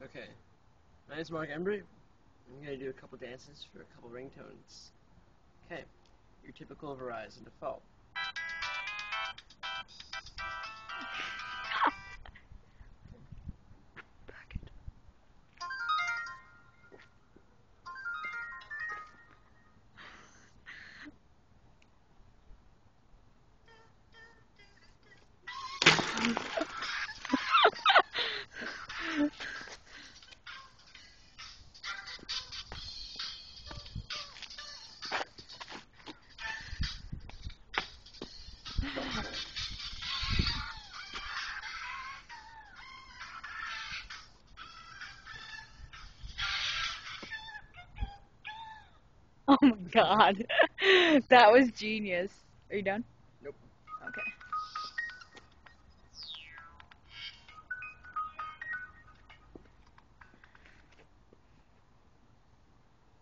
Okay, my name's Mark Embrey. I'm gonna do a couple dances for a couple ringtones. Okay, your typical Verizon default. Oh my god. That was genius. Are you done? Nope. Okay.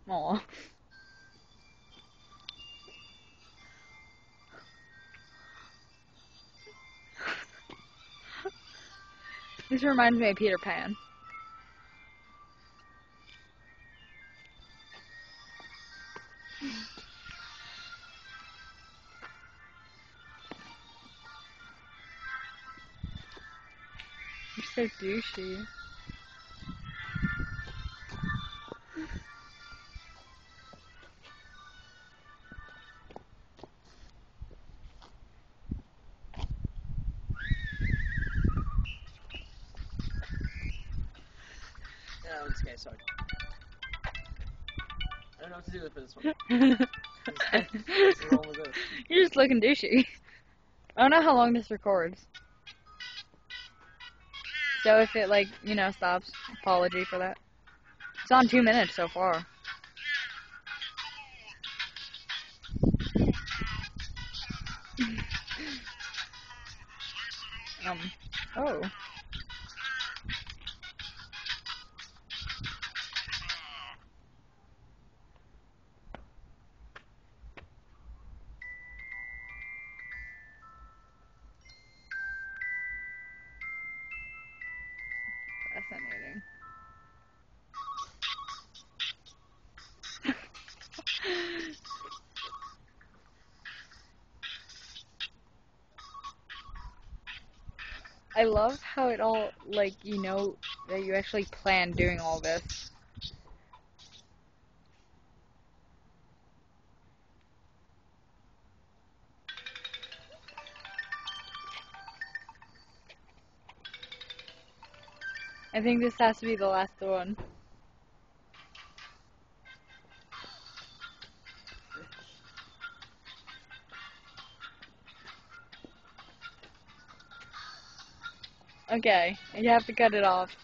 Aw. This reminds me of Peter Pan. You're so douchey. No, this guy's sorry. I don't know what to do for this one. This is all with this. You're just looking douchey. I don't know how long this records. So if it, like, you know, stops, apology for that. It's on 2 minutes so far. Oh. Fascinating. I love how it all, like, you know, that you actually planned doing all this. I think this has to be the last one. Okay, you have to cut it off.